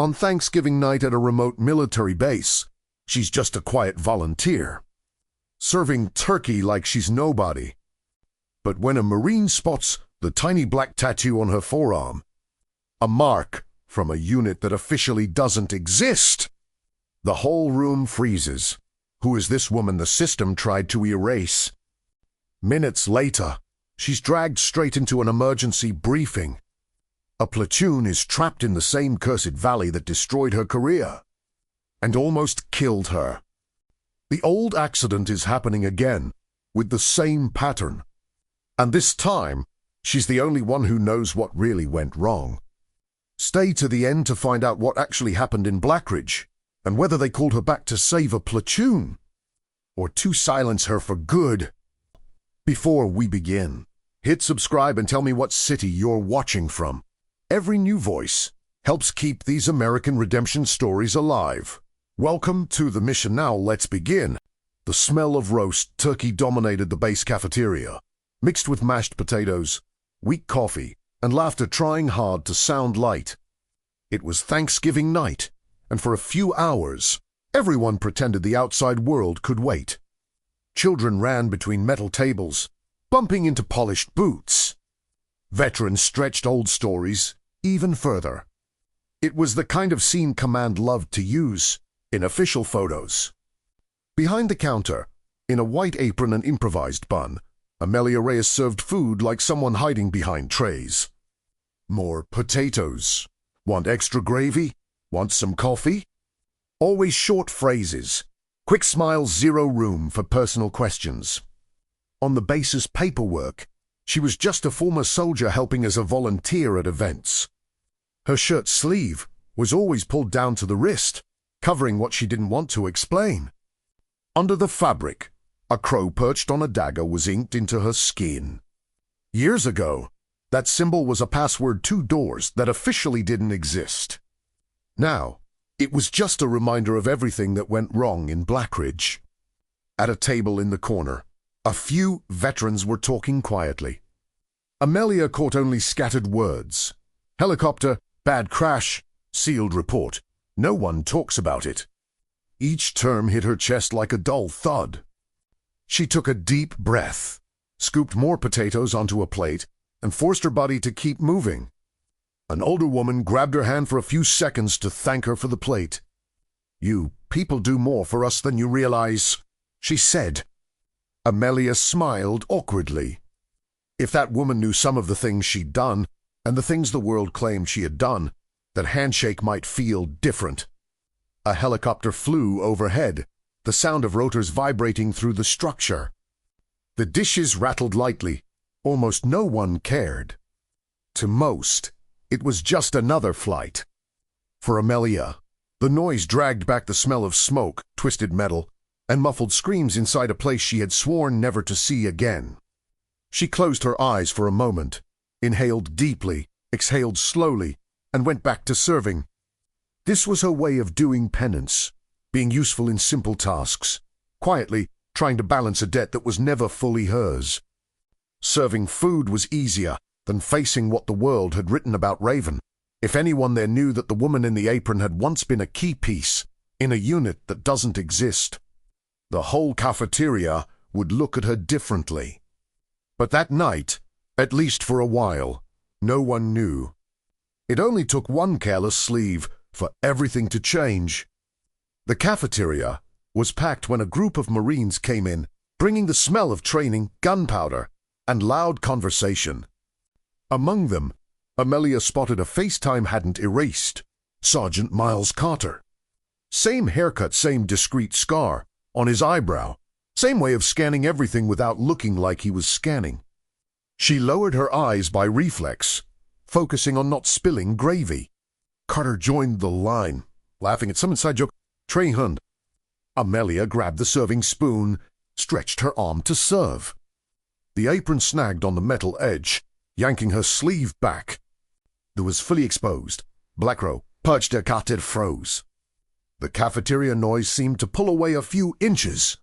On Thanksgiving night at a remote military base, she's just a quiet volunteer, serving turkey like she's nobody. But when a Marine spots the tiny black tattoo on her forearm, a mark from a unit that officially doesn't exist, the whole room freezes. Who is this woman the system tried to erase? Minutes later, she's dragged straight into an emergency briefing. A platoon is trapped in the same cursed valley that destroyed her career and almost killed her. The old accident is happening again, with the same pattern. And this time, she's the only one who knows what really went wrong. Stay to the end to find out what actually happened in Blackridge, and whether they called her back to save a platoon, or to silence her for good. Before we begin, hit subscribe and tell me what city you're watching from. Every new voice helps keep these American redemption stories alive. Welcome to the mission. Now let's begin. The smell of roast turkey dominated the base cafeteria, mixed with mashed potatoes, weak coffee, and laughter trying hard to sound light. It was Thanksgiving night, and for a few hours, everyone pretended the outside world could wait. Children ran between metal tables, bumping into polished boots. Veterans stretched old stories even further. It was the kind of scene command loved to use in official photos. Behind the counter, in a white apron and improvised bun, Amelia Reyes served food like someone hiding behind trays. More potatoes. Want extra gravy? Want some coffee? Always short phrases. Quick smiles, zero room for personal questions. On the base's paperwork, she was just a former soldier helping as a volunteer at events. Her shirt sleeve was always pulled down to the wrist, covering what she didn't want to explain. Under the fabric, a crow perched on a dagger was inked into her skin. Years ago, that symbol was a password to doors that officially didn't exist. Now, it was just a reminder of everything that went wrong in Blackridge. At a table in the corner, a few veterans were talking quietly. Amelia caught only scattered words. Helicopter, bad crash, sealed report. No one talks about it. Each term hit her chest like a dull thud. She took a deep breath, scooped more potatoes onto a plate, and forced her body to keep moving. An older woman grabbed her hand for a few seconds to thank her for the plate. "You people do more for us than you realize," she said. Amelia smiled awkwardly. If that woman knew some of the things she'd done, and the things the world claimed she had done, that handshake might feel different. A helicopter flew overhead, the sound of rotors vibrating through the structure. The dishes rattled lightly. Almost no one cared. To most, it was just another flight. For Amelia, the noise dragged back the smell of smoke, twisted metal, and muffled screams inside a place she had sworn never to see again. She closed her eyes for a moment, inhaled deeply, exhaled slowly, and went back to serving. This was her way of doing penance, being useful in simple tasks, quietly trying to balance a debt that was never fully hers. Serving food was easier than facing what the world had written about Raven. If anyone there knew that the woman in the apron had once been a key piece in a unit that doesn't exist, the whole cafeteria would look at her differently. But that night, at least for a while, no one knew. It only took one careless sleeve for everything to change. The cafeteria was packed when a group of Marines came in, bringing the smell of training, gunpowder, and loud conversation. Among them, Amelia spotted a face time hadn't erased, Sergeant Miles Carter. Same haircut, same discreet scar on his eyebrow, same way of scanning everything without looking like he was scanning. She lowered her eyes by reflex, focusing on not spilling gravy. Carter joined the line, laughing at some inside joke. "Tray hund." Amelia grabbed the serving spoon, stretched her arm to serve. The apron snagged on the metal edge, yanking her sleeve back. It was fully exposed. Blackrow perched her carted froze. The cafeteria noise seemed to pull away a few inches.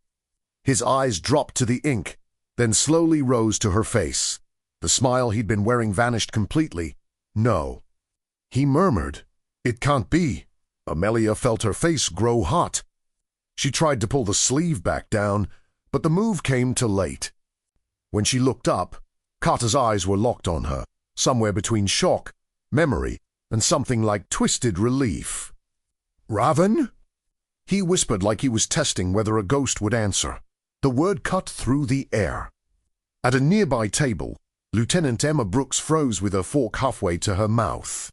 His eyes dropped to the ink, then slowly rose to her face. The smile he'd been wearing vanished completely. "No." He murmured, "It can't be." Amelia felt her face grow hot. She tried to pull the sleeve back down, but the move came too late. When she looked up, Carter's eyes were locked on her, somewhere between shock, memory, and something like twisted relief. "Raven?" He whispered like he was testing whether a ghost would answer. The word cut through the air. At a nearby table, Lieutenant Emma Brooks froze with her fork halfway to her mouth.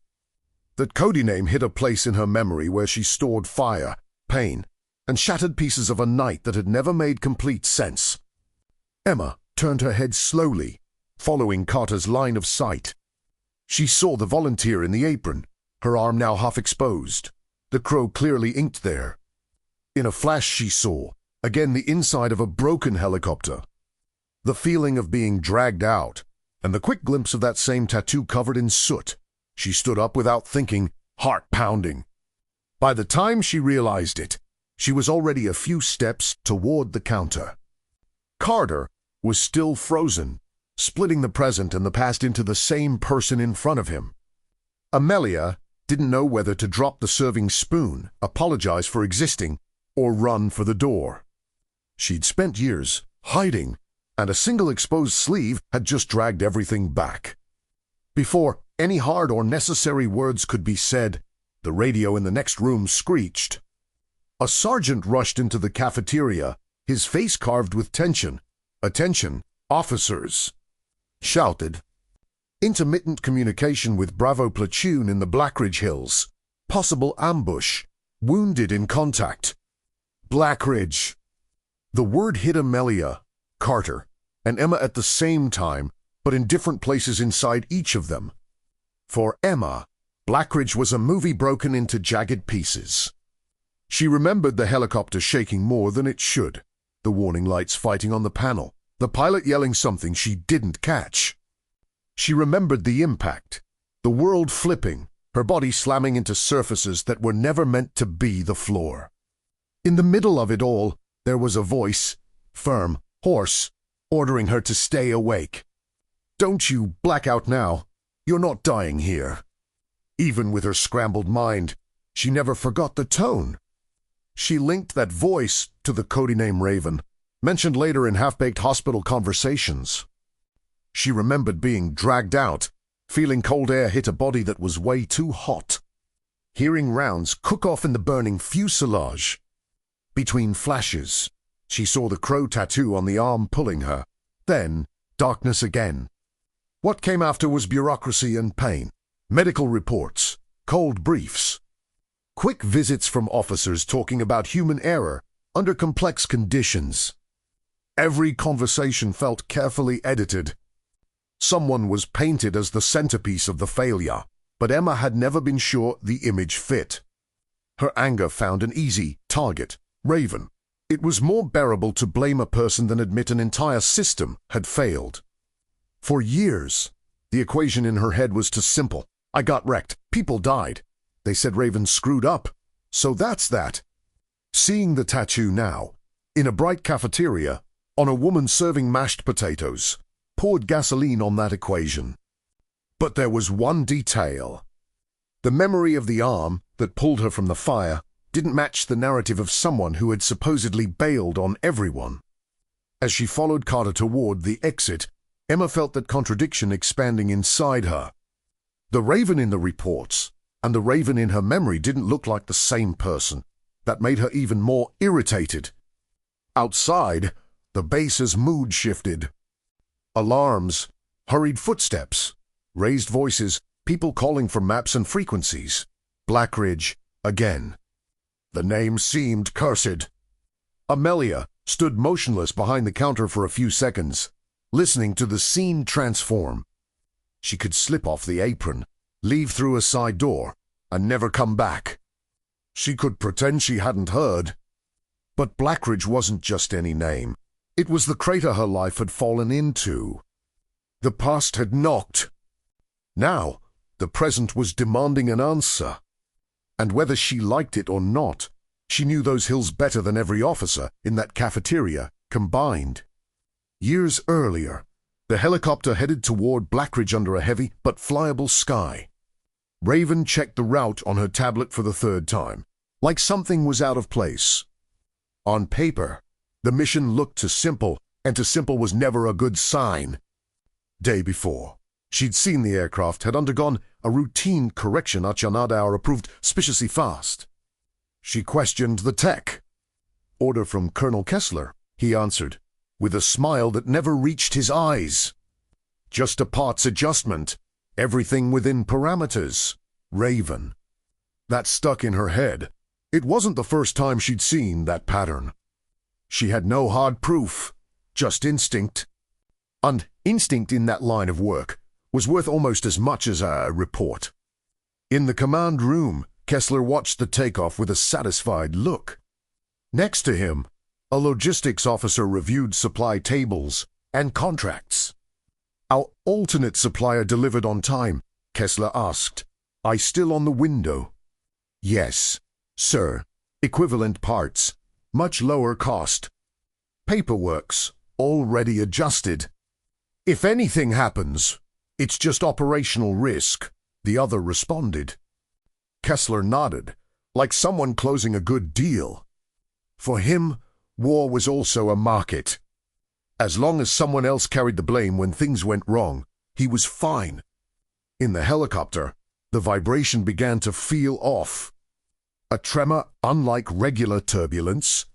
That Cody name hit a place in her memory where she stored fire, pain, and shattered pieces of a night that had never made complete sense. Emma turned her head slowly, following Carter's line of sight. She saw the volunteer in the apron, her arm now half exposed, the crow clearly inked there. In a flash she saw, again, the inside of a broken helicopter. The feeling of being dragged out, and the quick glimpse of that same tattoo covered in soot. She stood up without thinking, heart pounding. By the time she realized it, she was already a few steps toward the counter. Carter was still frozen, splitting the present and the past into the same person in front of him. Amelia didn't know whether to drop the serving spoon, apologize for existing, or run for the door. She'd spent years hiding, and a single exposed sleeve had just dragged everything back. Before any hard or necessary words could be said, the radio in the next room screeched. A sergeant rushed into the cafeteria, his face carved with tension. "Attention, officers!" Shouted. Intermittent communication with Bravo platoon in the Blackridge Hills. Possible ambush. Wounded in contact. Blackridge. The word hit Amelia, Carter, and Emma at the same time, but in different places inside each of them. For Emma, Blackridge was a movie broken into jagged pieces. She remembered the helicopter shaking more than it should, the warning lights fighting on the panel, the pilot yelling something she didn't catch. She remembered the impact, the world flipping, her body slamming into surfaces that were never meant to be the floor. In the middle of it all, there was a voice, firm, hoarse, ordering her to stay awake. "Don't you black out now. You're not dying here." Even with her scrambled mind, she never forgot the tone. She linked that voice to the Cody name Raven, mentioned later in half-baked hospital conversations. She remembered being dragged out, feeling cold air hit a body that was way too hot. Hearing rounds cook off in the burning fuselage. Between flashes, she saw the crow tattoo on the arm pulling her. Then, darkness again. What came after was bureaucracy and pain, medical reports, cold briefs. Quick visits from officers talking about human error under complex conditions. Every conversation felt carefully edited. Someone was painted as the centerpiece of the failure, but Emma had never been sure the image fit. Her anger found an easy target, Raven. It was more bearable to blame a person than admit an entire system had failed. For years, the equation in her head was too simple. I got wrecked. People died. They said Raven screwed up. So that's that. Seeing the tattoo now, in a bright cafeteria, on a woman serving mashed potatoes, poured gasoline on that equation. But there was one detail. The memory of the arm that pulled her from the fire didn't match the narrative of someone who had supposedly bailed on everyone. As she followed Carter toward the exit, Emma felt that contradiction expanding inside her. The Raven in the reports and the Raven in her memory didn't look like the same person. That made her even more irritated. Outside, the base's mood shifted. Alarms, hurried footsteps, raised voices, people calling for maps and frequencies. Blackridge again. The name seemed cursed. Amelia stood motionless behind the counter for a few seconds, listening to the scene transform. She could slip off the apron, leave through a side door, and never come back. She could pretend she hadn't heard. But Blackridge wasn't just any name. It was the crater her life had fallen into. The past had knocked. Now, the present was demanding an answer. And whether she liked it or not, she knew those hills better than every officer in that cafeteria combined. Years earlier, the helicopter headed toward Blackridge under a heavy but flyable sky. Raven checked the route on her tablet for the third time. like something was out of place. On paper, the mission looked too simple, and too simple was never a good sign. Day before, she'd seen the aircraft had undergone a routine correction at Janada approved suspiciously fast. She questioned the tech. Order from Colonel Kessler, he answered, with a smile that never reached his eyes. Just a parts adjustment, everything within parameters. Raven. That stuck in her head. It wasn't the first time she'd seen that pattern. She had no hard proof, just instinct. And instinct in that line of work was worth almost as much as a report. In the command room, Kessler watched the takeoff with a satisfied look. Next to him, a logistics officer reviewed supply tables and contracts. Our alternate supplier delivered on time, Kessler asked. I still on the window? Yes, sir. Equivalent parts. Much lower cost. Paperwork's already adjusted. If anything happens, it's just operational risk, the other responded. Kessler nodded, like someone closing a good deal. For him, war was also a market. As long as someone else carried the blame when things went wrong, he was fine. In the helicopter, the vibration began to feel off. A tremor unlike regular turbulence.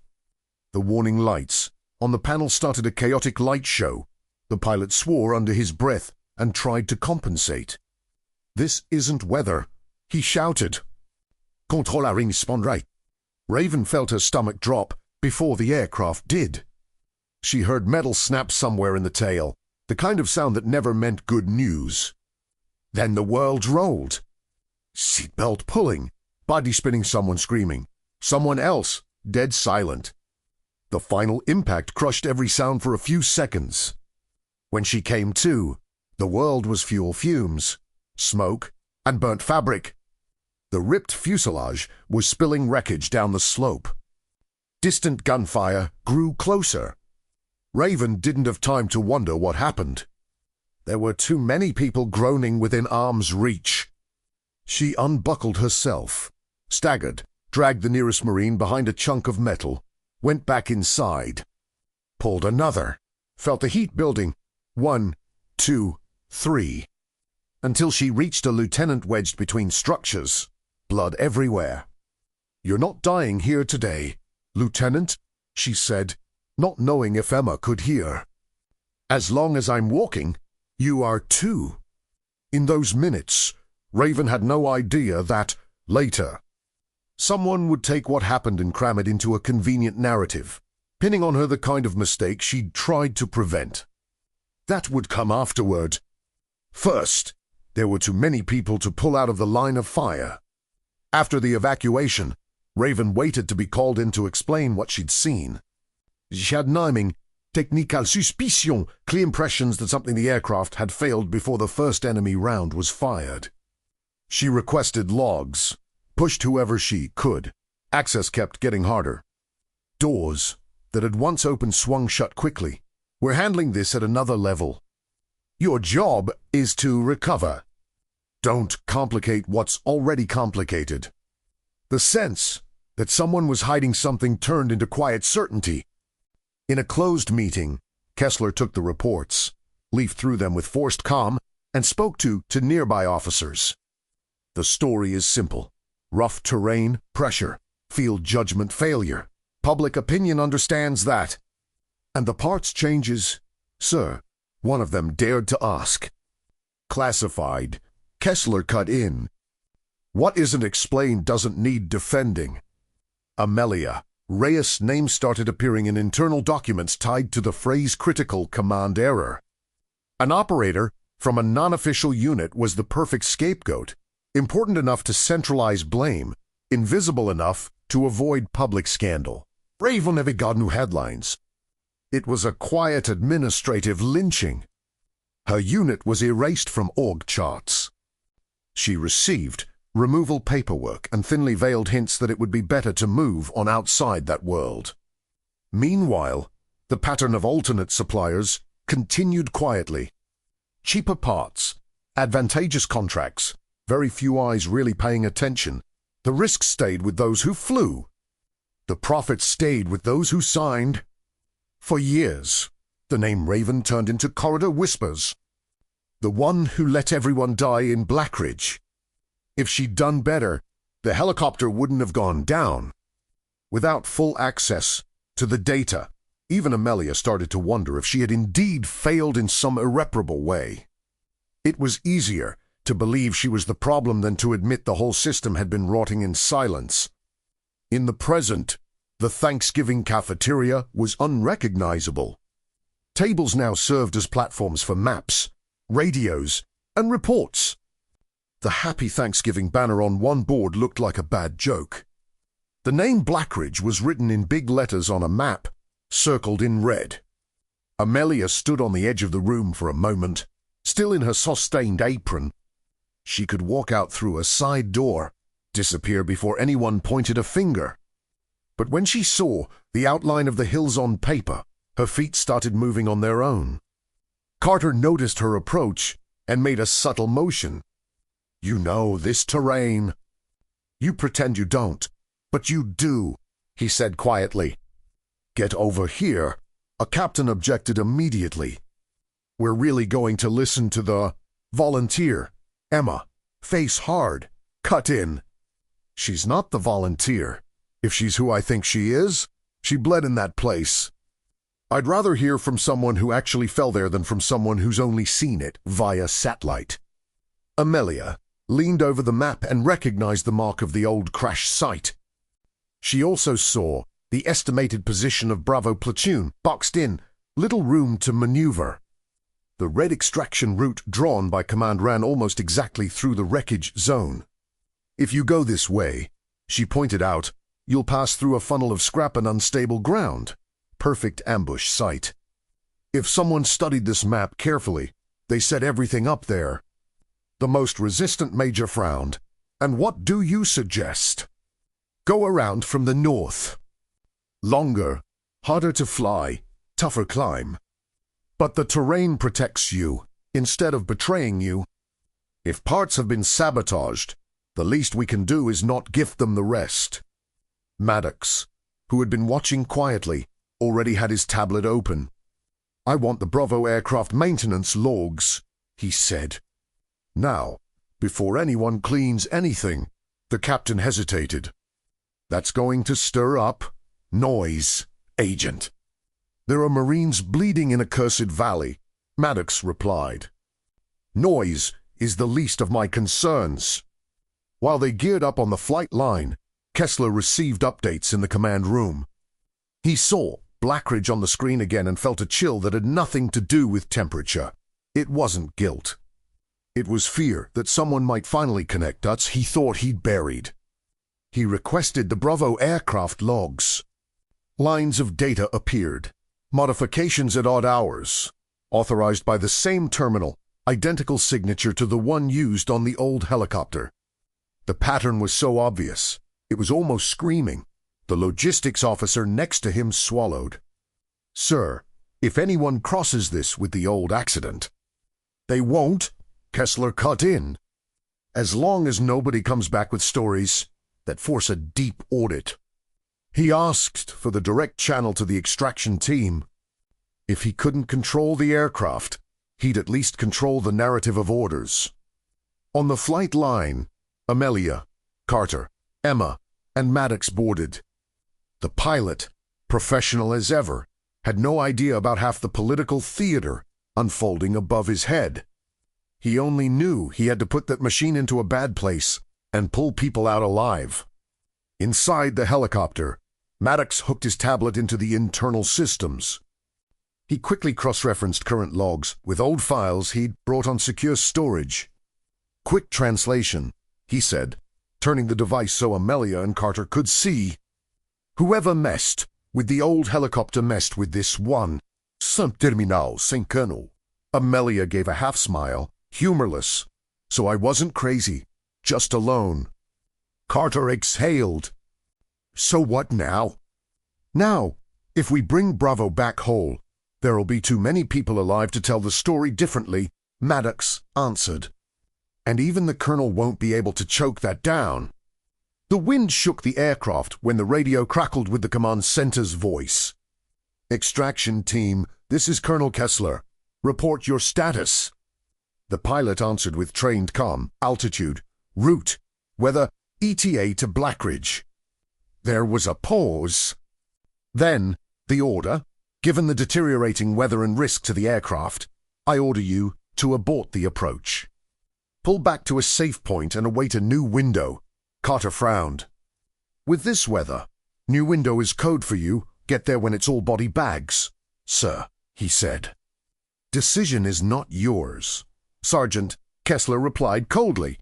The warning lights on the panel started a chaotic light show. The pilot swore under his breath and tried to compensate. This isn't weather, he shouted. Control à respondrai. Raven felt her stomach drop before the aircraft did. She heard metal snap somewhere in the tail, the kind of sound that never meant good news. Then the world rolled. Seatbelt pulling, body spinning, someone screaming, someone else dead silent. The final impact crushed every sound for a few seconds. When she came to, the world was fuel fumes, smoke, and burnt fabric. The ripped fuselage was spilling wreckage down the slope. Distant gunfire grew closer. Raven didn't have time to wonder what happened. There were too many people groaning within arm's reach. She unbuckled herself, staggered, dragged the nearest Marine behind a chunk of metal, went back inside, pulled another, felt the heat building, 1, 2, 3, until she reached a lieutenant wedged between structures, blood everywhere. You're not dying here today, Lieutenant, she said, not knowing if Emma could hear. As long as I'm walking, you are too. In those minutes, Raven had no idea that, later, someone would take what happened and cram it into a convenient narrative, pinning on her the kind of mistake she'd tried to prevent. That would come afterward. First, there were too many people to pull out of the line of fire. After the evacuation, Raven waited to be called in to explain what she'd seen. She had naming, technical suspicion, clear impressions that something in the aircraft had failed before the first enemy round was fired. She requested logs, pushed whoever she could. Access kept getting harder. Doors that had once opened swung shut quickly. We're handling this at another level. Your job is to recover. Don't complicate what's already complicated. The sense that someone was hiding something turned into quiet certainty. In a closed meeting, Kessler took the reports, leafed through them with forced calm, and spoke to nearby officers. The story is simple. Rough terrain, pressure, field judgment failure. Public opinion understands that. And the parts changes, sir, one of them dared to ask. Classified. Kessler cut in. What isn't explained doesn't need defending. Amelia. Reyes' name started appearing in internal documents tied to the phrase critical command error. An operator from a non-official unit was the perfect scapegoat, important enough to centralize blame, invisible enough to avoid public scandal. Raven never got new headlines. It was a quiet administrative lynching. Her unit was erased from org charts. She received removal paperwork and thinly veiled hints that it would be better to move on outside that world. Meanwhile, the pattern of alternate suppliers continued quietly. Cheaper parts, advantageous contracts, very few eyes really paying attention, The risk stayed with those who flew. The profit stayed with those who signed. For years, the name Raven turned into corridor whispers. The one who let everyone die in Blackridge. If she'd done better, the helicopter wouldn't have gone down. Without full access to the data, even Amelia started to wonder if she had indeed failed in some irreparable way. It was easier to believe she was the problem than to admit the whole system had been rotting in silence. In the present, the Thanksgiving cafeteria was unrecognizable. Tables now served as platforms for maps, radios, and reports. The Happy Thanksgiving banner on one board looked like a bad joke. The name Blackridge was written in big letters on a map, circled in red. Amelia stood on the edge of the room for a moment, still in her sauce-stained apron. She could walk out through a side door, disappear before anyone pointed a finger. But when she saw the outline of the hills on paper, her feet started moving on their own. Carter noticed her approach and made a subtle motion. "You know this terrain." "You pretend you don't, but you do," he said quietly. "Get over here," a captain objected immediately. "We're really going to listen to the volunteer. Emma, face hard, cut in." "She's not the volunteer. If she's who I think she is, she bled in that place. I'd rather hear from someone who actually fell there than from someone who's only seen it via satellite." Amelia leaned over the map and recognized the mark of the old crash site. She also saw the estimated position of Bravo platoon, boxed in, little room to maneuver. The red extraction route drawn by command ran almost exactly through the wreckage zone. "If you go this way," she pointed out, "you'll pass through a funnel of scrap and unstable ground. Perfect ambush site. If someone studied this map carefully, they set everything up there." The most resistant major frowned. "And what do you suggest?" "Go around from the north. Longer, harder to fly, tougher climb. But the terrain protects you, instead of betraying you. If parts have been sabotaged, the least we can do is not gift them the rest." Maddox, who had been watching quietly, already had his tablet open. "I want the Bravo aircraft maintenance logs," he said. "Now, before anyone cleans anything," the captain hesitated. "That's going to stir up noise, Agent." "There are Marines bleeding in a cursed valley," Maddox replied. "Noise is the least of my concerns." While they geared up on the flight line, Kessler received updates in the command room. He saw Blackridge on the screen again and felt a chill that had nothing to do with temperature. It wasn't guilt. It was fear that someone might finally connect dots he thought he'd buried. He requested the Bravo aircraft logs. Lines of data appeared. Modifications at odd hours. Authorized by the same terminal, identical signature to the one used on the old helicopter. The pattern was so obvious, it was almost screaming. The logistics officer next to him swallowed. "Sir, if anyone crosses this with the old accident—" "They won't," Kessler cut in. "As long as nobody comes back with stories that force a deep audit." He asked for the direct channel to the extraction team. If he couldn't control the aircraft, he'd at least control the narrative of orders. On the flight line, Amelia, Carter, Emma, and Maddox boarded. The pilot, professional as ever, had no idea about half the political theater unfolding above his head. He only knew he had to put that machine into a bad place and pull people out alive. Inside the helicopter, Maddox hooked his tablet into the internal systems. He quickly cross-referenced current logs with old files he'd brought on secure storage. "Quick translation," he said, turning the device so Amelia and Carter could see. "Whoever messed with the old helicopter messed with this one. Some terminal, sem colonel." Amelia gave a half-smile, humorless. "So I wasn't crazy, just alone." Carter exhaled. "So what now?" "Now, if we bring Bravo back whole, there'll be too many people alive to tell the story differently," Maddox answered. "And even the colonel won't be able to choke that down." The wind shook the aircraft when the radio crackled with the command center's voice. "Extraction team, this is Colonel Kessler. Report your status." The pilot answered with trained calm. "Altitude, route, weather, ETA to Blackridge." There was a pause. Then, the order, "Given the deteriorating weather and risk to the aircraft, I order you to abort the approach. Pull back to a safe point and await a new window." Carter frowned. "With this weather, new window is code for you. Get there when it's all body bags, sir," he said. "Decision is not yours." Sergeant Kessler replied coldly.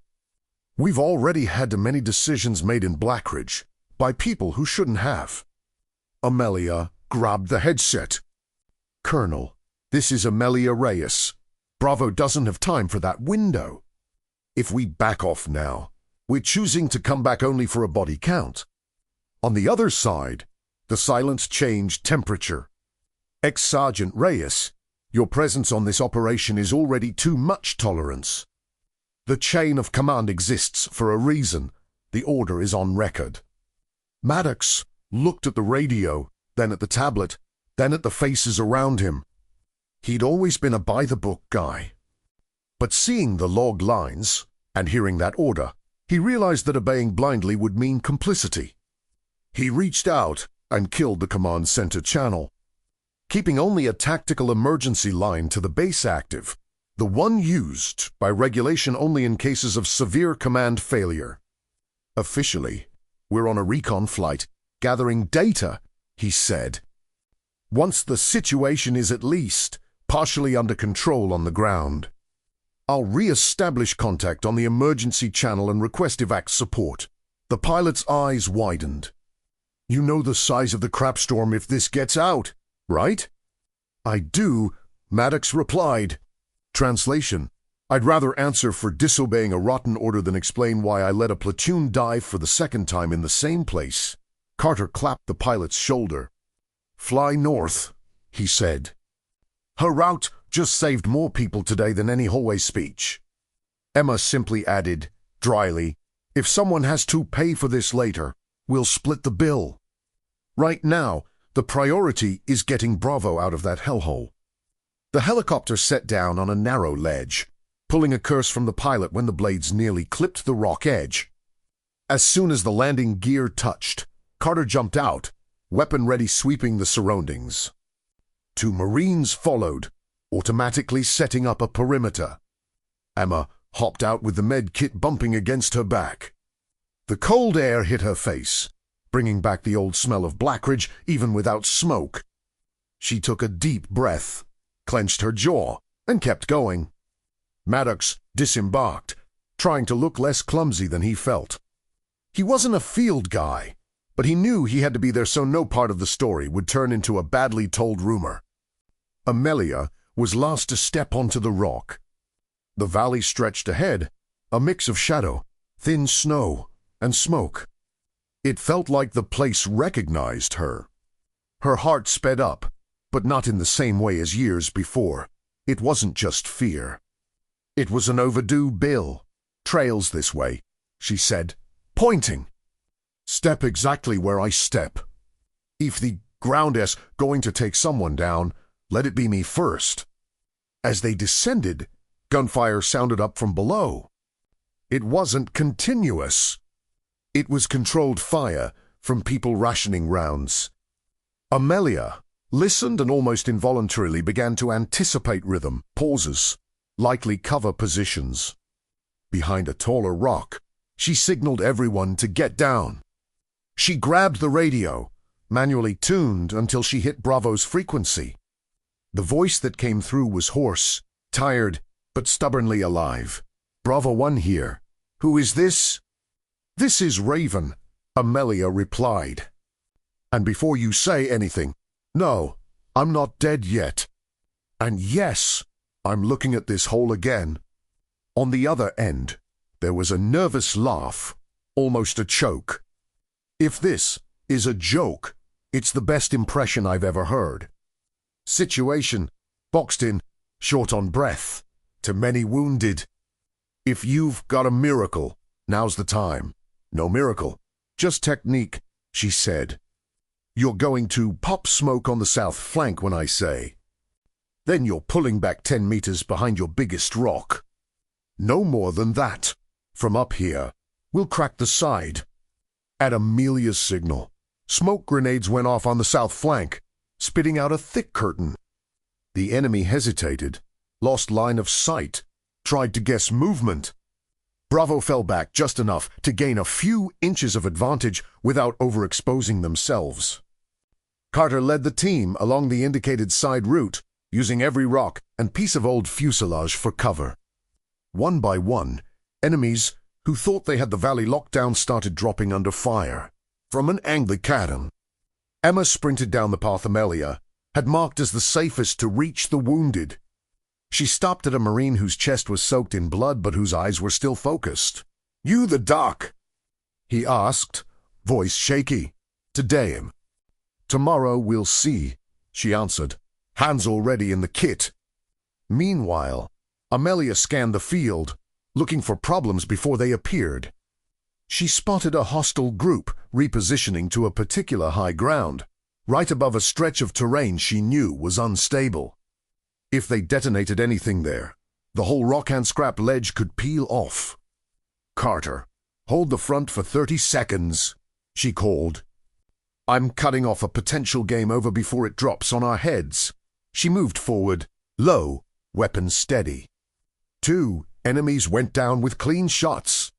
"We've already had many decisions made in Blackridge by people who shouldn't have." Amelia grabbed the headset. "Colonel, this is Amelia Reyes. Bravo doesn't have time for that window. If we back off now, we're choosing to come back only for a body count." On the other side, the silence changed temperature. "Ex-Sergeant Reyes, your presence on this operation is already too much tolerance. The chain of command exists for a reason. The order is on record." Maddox looked at the radio, then at the tablet, then at the faces around him. He'd always been a by-the-book guy. But seeing the log lines and hearing that order, he realized that obeying blindly would mean complicity. He reached out and killed the command center channel, keeping only a tactical emergency line to the base active, the one used by regulation only in cases of severe command failure. "Officially, we're on a recon flight, gathering data," he said. "Once the situation is at least partially under control on the ground, I'll re-establish contact on the emergency channel and request evac support." The pilot's eyes widened. "You know the size of the crapstorm if this gets out, right?" "I do," Maddox replied. Translation: "I'd rather answer for disobeying a rotten order than explain why I let a platoon die for the second time in the same place." Carter clapped the pilot's shoulder. "Fly north," he said. "Her route just saved more people today than any hallway speech." Emma simply added, dryly, "If someone has to pay for this later, we'll split the bill. Right now, the priority is getting Bravo out of that hellhole." The helicopter set down on a narrow ledge, pulling a curse from the pilot when the blades nearly clipped the rock edge. As soon as the landing gear touched, Carter jumped out, weapon ready, sweeping the surroundings. Two Marines followed, automatically setting up a perimeter. Emma hopped out with the med kit bumping against her back. The cold air hit her face, bringing back the old smell of Blackridge even without smoke. She took a deep breath, clenched her jaw, and kept going. Maddox disembarked, trying to look less clumsy than he felt. He wasn't a field guy, but he knew he had to be there so no part of the story would turn into a badly told rumor. Amelia was last to step onto the rock. The valley stretched ahead, a mix of shadow, thin snow, and smoke. It felt like the place recognized her. Her heart sped up, but not in the same way as years before. It wasn't just fear. It was an overdue bill. "Trails this way," she said, pointing. "Step exactly where I step. If the ground is going to take someone down, let it be me first." As they descended, gunfire sounded up from below. It wasn't continuous. It was controlled fire from people rationing rounds. Amelia listened and almost involuntarily began to anticipate rhythm, pauses, likely cover positions. Behind a taller rock, she signaled everyone to get down. She grabbed the radio, manually tuned until she hit Bravo's frequency. The voice that came through was hoarse, tired, but stubbornly alive. "Bravo 1 here. Who is this?" "This is Raven," Amelia replied. "And before you say anything, no, I'm not dead yet. And yes, I'm looking at this hole again." On the other end, there was a nervous laugh, almost a choke. "If this is a joke, it's the best impression I've ever heard. Situation, boxed in, short on breath, to many wounded. If you've got a miracle, now's the time. No miracle, Just technique, she said. You're going to pop smoke on the south flank when I say. Then you're pulling back 10 meters behind your biggest rock. No more than that. From up here, we'll crack the side. At Amelia's signal, smoke grenades went off on the south flank, spitting out a thick curtain. The enemy hesitated, lost line of sight, tried to guess movement. Bravo fell back just enough to gain a few inches of advantage without overexposing themselves. Carter led the team along the indicated side route, using every rock and piece of old fuselage for cover. One by one, enemies who thought they had the valley locked down started dropping under fire. From an Anglican, Emma sprinted down the path Amelia had marked as the safest to reach the wounded. She stopped at a Marine whose chest was soaked in blood but whose eyes were still focused. "You the doc?" he asked, voice shaky. "Today him. Tomorrow we'll see," she answered, hands already in the kit. Meanwhile, Amelia scanned the field, looking for problems before they appeared. She spotted a hostile group repositioning to a particular high ground, right above a stretch of terrain she knew was unstable. If they detonated anything there, the whole rock and scrap ledge could peel off. "Carter, hold the front for 30 seconds, she called. "I'm cutting off a potential game over before it drops on our heads." She moved forward, low, weapons steady. 2 enemies went down with clean shots.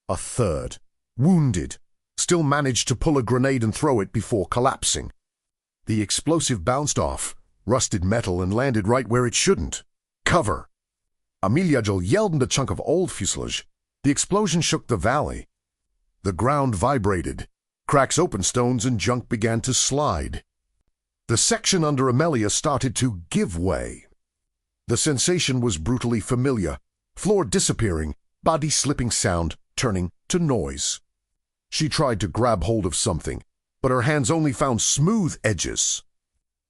A third, wounded, still managed to pull a grenade and throw it before collapsing. The explosive bounced off, rusted metal, and landed right where it shouldn't. "Cover!" Amelia yelled a chunk of old fuselage. The explosion shook the valley. The ground vibrated. Cracks opened stones and junk began to slide. The section under Amelia started to give way. The sensation was brutally familiar. Floor disappearing, body slipping sound turning to noise. She tried to grab hold of something, but her hands only found smooth edges.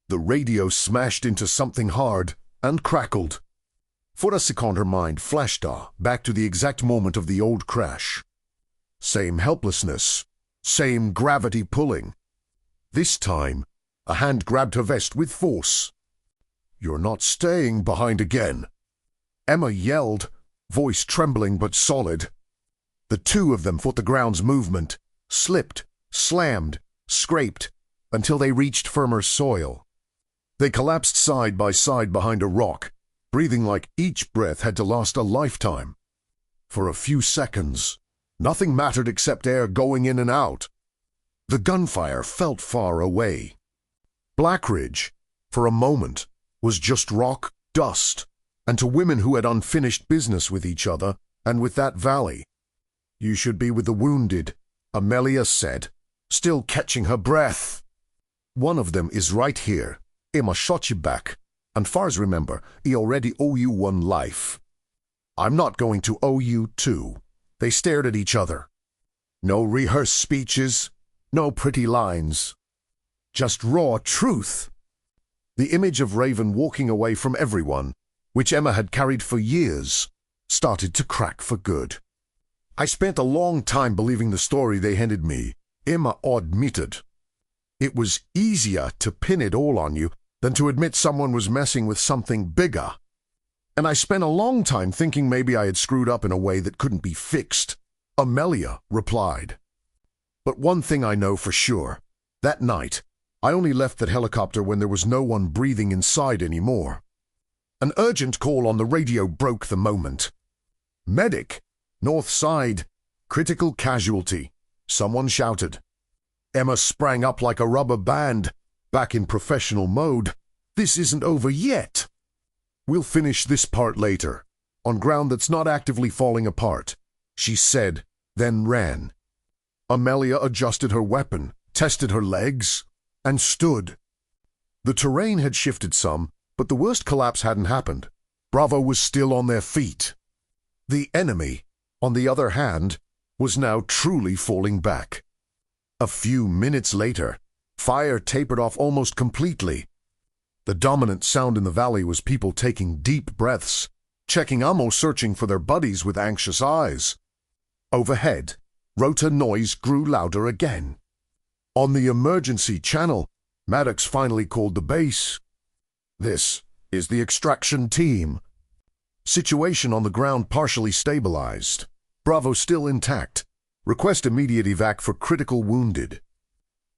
The radio smashed into something hard and crackled. For a second her mind flashed back to the exact moment of the old crash. Same helplessness, same gravity pulling. This time, a hand grabbed her vest with force. "You're not staying behind again," Emma yelled, voice trembling but solid. The 2 of them fought the ground's movement, slipped, slammed, scraped, until they reached firmer soil. They collapsed side by side behind a rock, breathing like each breath had to last a lifetime. For a few seconds, nothing mattered except air going in and out. The gunfire felt far away. Blackridge, for a moment, was just rock dust, and to women who had unfinished business with each other and with that valley. "You should be with the wounded," Amelia said, still catching her breath. "One of them is right here. Emma shot you back, and far as remember, he already owe you 1 life. I'm not going to owe you 2. They stared at each other. No rehearsed speeches, no pretty lines. Just raw truth. The image of Raven walking away from everyone, which Emma had carried for years, started to crack for good. "I spent a long time believing the story they handed me," Emma admitted. "It was easier to pin it all on you than to admit someone was messing with something bigger. And I spent a long time thinking maybe I had screwed up in a way that couldn't be fixed," Amelia replied. "But one thing I know for sure. That night, I only left that helicopter when there was no one breathing inside anymore." An urgent call on the radio broke the moment. "Medic! North side! Critical casualty!" someone shouted. Emma sprang up like a rubber band, back in professional mode. "This isn't over yet. We'll finish this part later, on ground that's not actively falling apart," she said, then ran. Amelia adjusted her weapon, tested her legs, and stood. The terrain had shifted some, but the worst collapse hadn't happened. Bravo was still on their feet. The enemy, on the other hand, was now truly falling back. A few minutes later, fire tapered off almost completely. The dominant sound in the valley was people taking deep breaths, checking ammo, searching for their buddies with anxious eyes. Overhead, Rotor noise grew louder again. On the emergency channel, Maddox finally called the base. "This is the extraction team. Situation on the ground partially stabilized. Bravo still intact. Request immediate evac for critical wounded.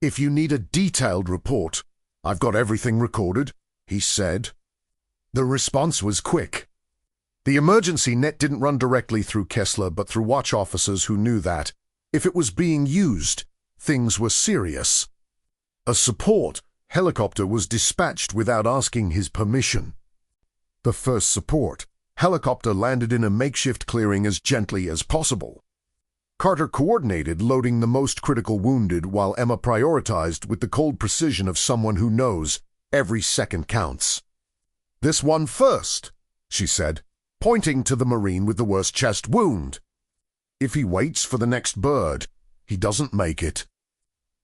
If you need a detailed report, I've got everything recorded," he said. The response was quick. The emergency net didn't run directly through Kessler, but through watch officers who knew that, if it was being used, things were serious. A support helicopter was dispatched without asking his permission. The first support helicopter landed in a makeshift clearing as gently as possible. Carter coordinated loading the most critical wounded while Emma prioritized with the cold precision of someone who knows every second counts. "This one first," she said, pointing to the Marine with the worst chest wound. "If he waits for the next bird, he doesn't make it."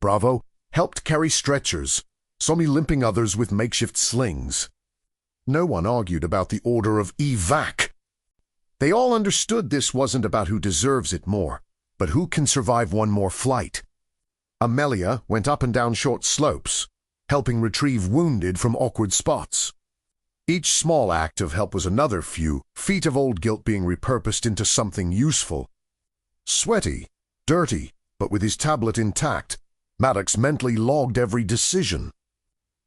Bravo helped carry stretchers, some limping others with makeshift slings. No one argued about the order of evac. They all understood this wasn't about who deserves it more, but who can survive one more flight. Amelia went up and down short slopes, helping retrieve wounded from awkward spots. Each small act of help was another few feet of old guilt being repurposed into something useful. Sweaty, dirty, but with his tablet intact, Maddox mentally logged every decision.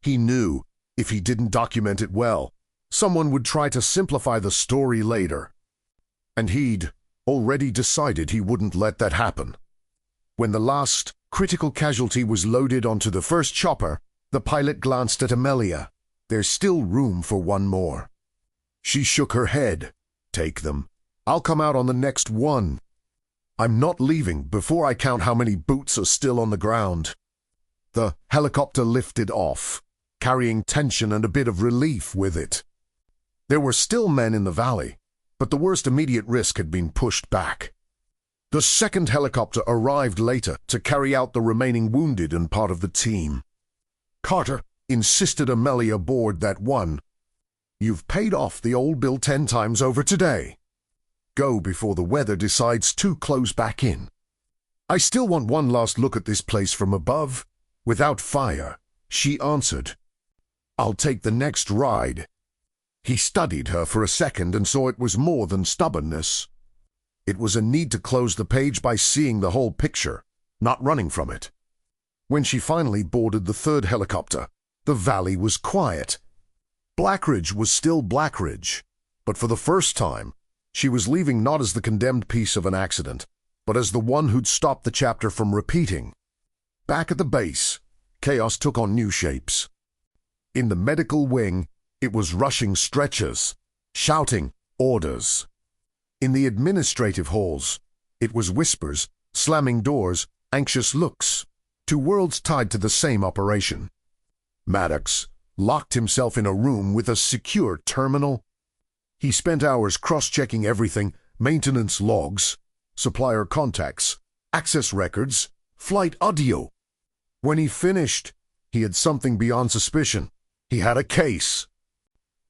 He knew, if he didn't document it well, someone would try to simplify the story later. And he'd already decided he wouldn't let that happen. When the last critical casualty was loaded onto the first chopper, the pilot glanced at Amelia. "There's still room for one more." She shook her head. "Take them. I'll come out on the next one. I'm not leaving before I count how many boots are still on the ground." The helicopter lifted off, carrying tension and a bit of relief with it. There were still men in the valley, but the worst immediate risk had been pushed back. The second helicopter arrived later to carry out the remaining wounded and part of the team. Carter insisted Amelia board that one. "You've paid off the old bill 10 times over today. Go before the weather decides to close back in. I still want one last look at this place from above." Without fire, she answered, "I'll take the next ride." He studied her for a second and saw it was more than stubbornness. It was a need to close the page by seeing the whole picture, not running from it. When she finally boarded the third helicopter, the valley was quiet. Blackridge was still Blackridge, but for the first time, she was leaving not as the condemned piece of an accident, but as the one who'd stopped the chapter from repeating. Back at the base, chaos took on new shapes. In the medical wing, it was rushing stretchers, shouting orders. In the administrative halls, it was whispers, slamming doors, anxious looks, 2 worlds tied to the same operation. Maddox locked himself in a room with a secure terminal. He spent hours cross-checking everything: maintenance logs, supplier contacts, access records, flight audio. When he finished, he had something beyond suspicion. He had a case.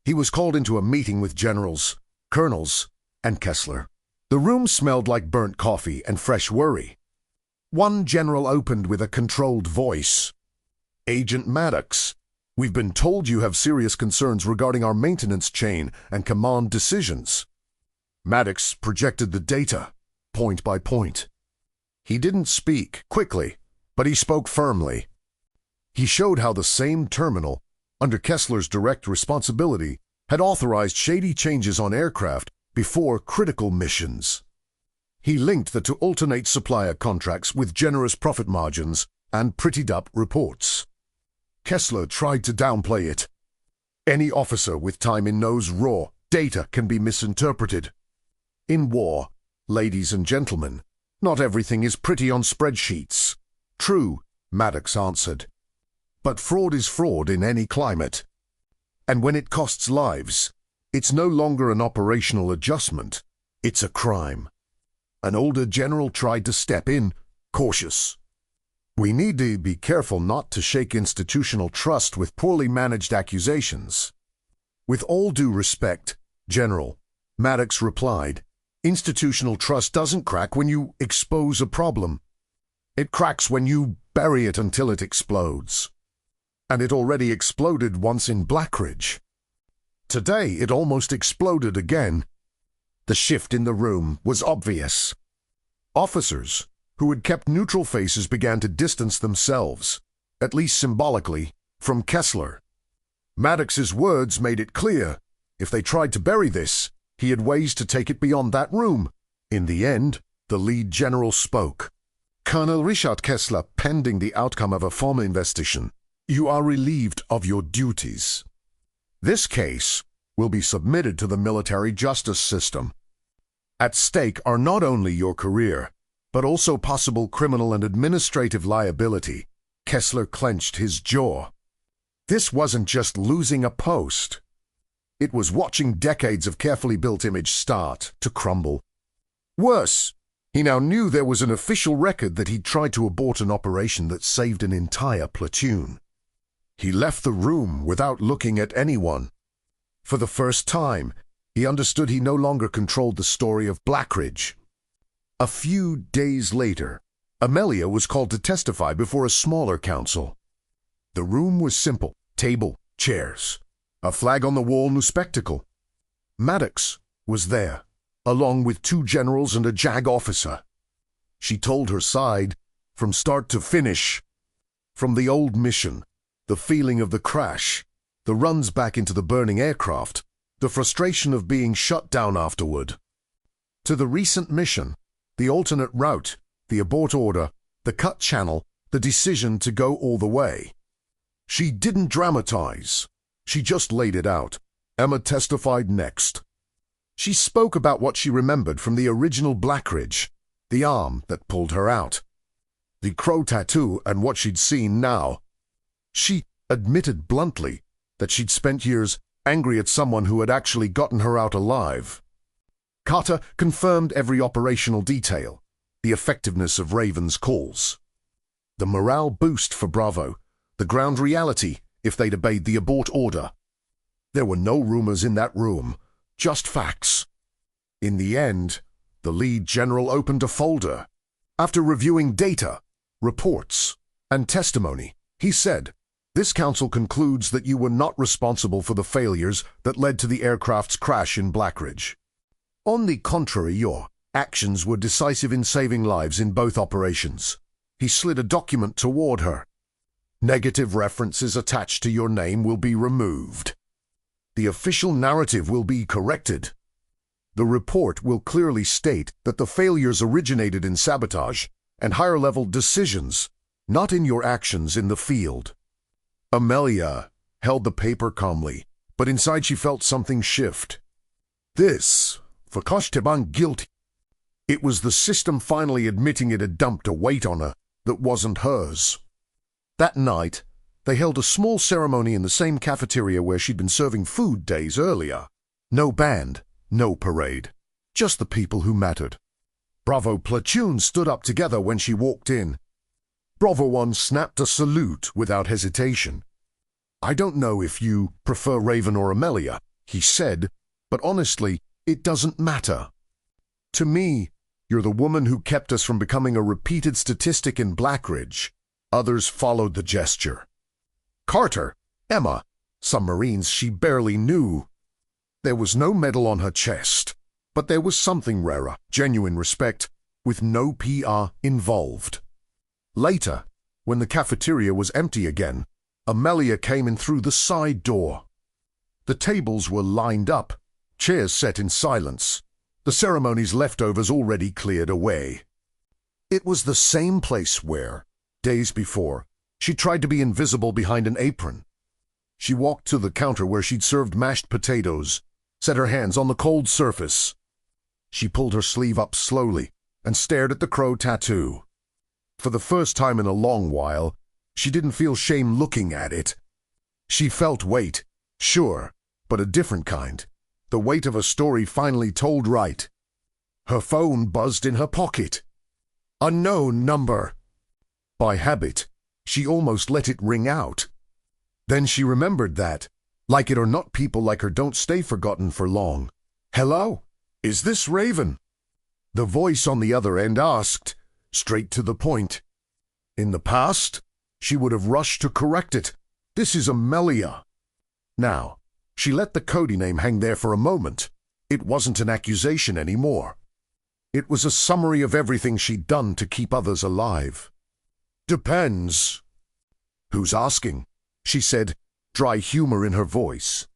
He was called into a meeting with generals, colonels, and Kessler. The room smelled like burnt coffee and fresh worry. One general opened with a controlled voice. "Agent Maddox, we've been told you have serious concerns regarding our maintenance chain and command decisions." Maddox projected the data, point by point. He didn't speak quickly, but he spoke firmly. He showed how the same terminal, under Kessler's direct responsibility, had authorized shady changes on aircraft before critical missions. He linked the to alternate supplier contracts with generous profit margins and prettied up reports. Kessler tried to downplay it. Any officer with time knows raw data can be misinterpreted. In war, ladies and gentlemen, not everything is pretty on spreadsheets. "True," Maddox answered. "But fraud is fraud in any climate. And when it costs lives, it's no longer an operational adjustment, it's a crime." An older general tried to step in, cautious. "We need to be careful not to shake institutional trust with poorly managed accusations." "With all due respect, General," Maddox replied, Institutional trust doesn't crack when you expose a problem. It cracks when you bury it until it explodes. And it already exploded once in Blackridge. Today it almost exploded again. The shift in the room was obvious. Officers who had kept neutral faces began to distance themselves, at least symbolically, from Kessler. Maddox's words made it clear, if they tried to bury this, he had ways to take it beyond that room. In the end, the lead general spoke. Colonel Richard Kessler, pending the outcome of a formal investigation, you are relieved of your duties. This case will be submitted to the military justice system. At stake are not only your career, but also possible criminal and administrative liability. Kessler clenched his jaw. This wasn't just losing a post. It was watching decades of carefully built image start to crumble. Worse, he now knew there was an official record that he'd tried to abort an operation that saved an entire platoon. He left the room without looking at anyone. For the first time, he understood he no longer controlled the story of Blackridge. A few days later, Amelia was called to testify before a smaller council. The room was simple: table, chairs, a flag on the wall, no spectacle. Maddox was there, along with 2 generals and a JAG officer. She told her side, from start to finish. From the old mission, the feeling of the crash, the runs back into the burning aircraft, the frustration of being shut down afterward, to the recent mission, the alternate route, the abort order, the cut channel, the decision to go all the way. She didn't dramatize. She just laid it out. Emma testified next. She spoke about what she remembered from the original Blackridge, the arm that pulled her out, the crow tattoo, and what she'd seen now. She admitted bluntly that she'd spent years angry at someone who had actually gotten her out alive. Carter confirmed every operational detail, the effectiveness of Raven's calls, the morale boost for Bravo, the ground reality if they'd obeyed the abort order. There were no rumors in that room, just facts. In the end, the lead general opened a folder. After reviewing data, reports, and testimony, he said, "This council concludes that you were not responsible for the failures that led to the aircraft's crash in Blackridge. On the contrary, your actions were decisive in saving lives in both operations." He slid a document toward her. "Negative references attached to your name will be removed. The official narrative will be corrected. The report will clearly state that the failures originated in sabotage and higher-level decisions, not in your actions in the field." Amelia held the paper calmly, but inside she felt something shift. This, for Kosteban guilty. It was the system finally admitting it had dumped a weight on her that wasn't hers. That night, they held a small ceremony in the same cafeteria where she'd been serving food days earlier. No band, no parade, just the people who mattered. Bravo platoon stood up together when she walked in. Bravo 1 snapped a salute without hesitation. "I don't know if you prefer Raven or Amelia," he said, "but honestly, it doesn't matter. To me, you're the woman who kept us from becoming a repeated statistic in Blackridge." Others followed the gesture. Carter, Emma, some Marines she barely knew. There was no medal on her chest, but there was something rarer, genuine respect, with no PR involved. Later, when the cafeteria was empty again, Amelia came in through the side door. The tables were lined up, chairs set in silence, the ceremony's leftovers already cleared away. It was the same place where, days before, she tried to be invisible behind an apron. She walked to the counter where she'd served mashed potatoes, set her hands on the cold surface. She pulled her sleeve up slowly and stared at the crow tattoo. For the first time in a long while, she didn't feel shame looking at it. She felt weight, sure, but a different kind. The weight of a story finally told right. Her phone buzzed in her pocket. Unknown number. By habit, she almost let it ring out. Then she remembered that, like it or not, people like her don't stay forgotten for long. "Hello? Is this Raven?" The voice on the other end asked, straight to the point. In the past, she would have rushed to correct it. This is Amelia. Now, she let the Cody name hang there for a moment. It wasn't an accusation anymore. It was a summary of everything she'd done to keep others alive. Depends. Who's asking? She said, dry humor in her voice.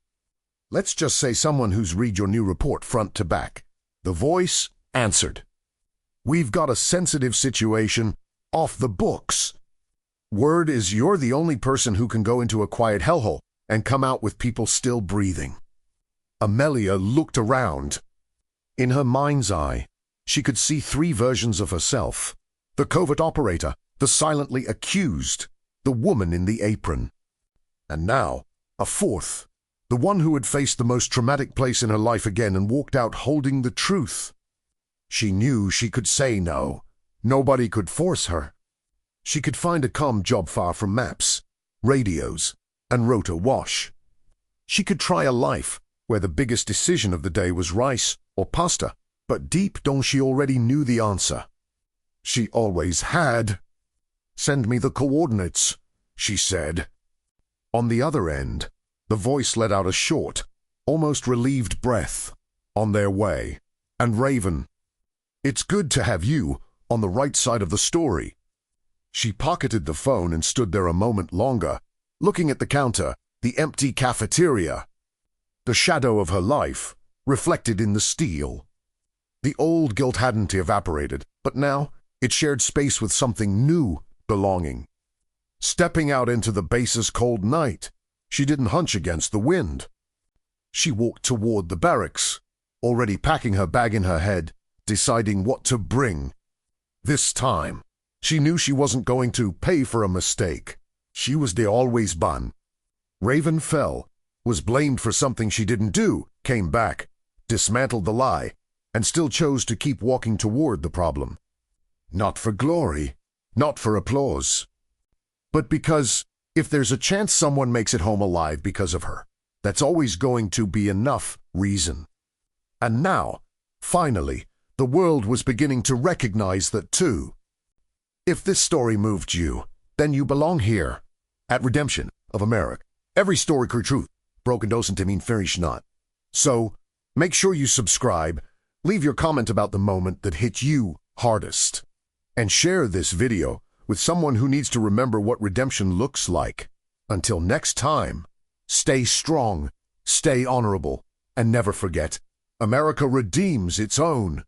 Let's just say someone who's read your new report front to back. The voice answered. We've got a sensitive situation off the books. Word is you're the only person who can go into a quiet hellhole and come out with people still breathing. Amelia looked around. In her mind's eye, she could see 3 versions of herself. The covert operator, the silently accused, the woman in the apron. And now, a 4th, the one who had faced the most traumatic place in her life again and walked out holding the truth. She knew she could say no. Nobody could force her. She could find a calm job far from maps, radios, and rota wash. She could try a life where the biggest decision of the day was rice or pasta, but deep down she already knew the answer. She always had. Send me the coordinates, she said. On the other end, the voice let out a short, almost relieved breath. On their way. And Raven. It's good to have you on the right side of the story. She pocketed the phone and stood there a moment longer, looking at the counter, the empty cafeteria. The shadow of her life, reflected in the steel. The old guilt hadn't evaporated, but now it shared space with something new belonging. Stepping out into the base's cold night, she didn't hunch against the wind. She walked toward the barracks, already packing her bag in her head, deciding what to bring. This time, she knew she wasn't going to pay for a mistake. She was the always bun. Raven fell, was blamed for something she didn't do, came back, dismantled the lie, and still chose to keep walking toward the problem. Not for glory, not for applause, but because if there's a chance someone makes it home alive because of her, that's always going to be enough reason. And now, finally, the world was beginning to recognize that too. If this story moved you, then you belong here, at Redemption of America. Every story crew truth, broken doesn't mean finish not. So, make sure you subscribe, leave your comment about the moment that hit you hardest, and share this video with someone who needs to remember what redemption looks like. Until next time, stay strong, stay honorable, and never forget, America redeems its own.